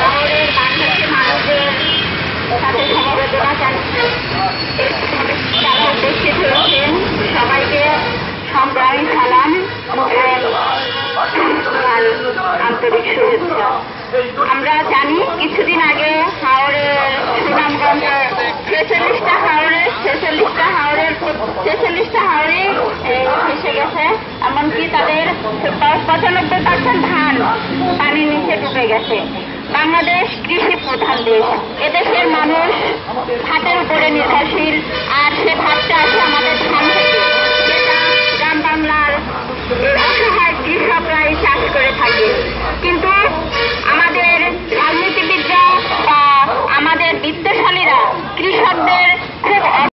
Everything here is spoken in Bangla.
শহরের বাংলাদেশের মানুষদের সাথে সমবেদনা জানাচ্ছি। যারা উপস্থিত হয়েছেন সবাইকে সংগ্রামী সালাম এবং আন্তরিক শুভেচ্ছা। আমরা জানি কিছুদিন আগে হাওড়ের সুনামগঞ্জে 46টা হাওড়ে ভেসে গেছে, এমনকি তাদের 95% ধান পানির নিচে ডুবে গেছে। বাংলাদেশ কৃষি প্রধান দেশ, এদেশের মানুষ ভাতের উপরে নির্ভরশীল, আর সে ভাতটা আসে আমাদের ধান থেকে, যেটা গ্রাম বাংলার অসহায় কৃষকরাই চাষ করে থাকে। কিন্তু আমাদের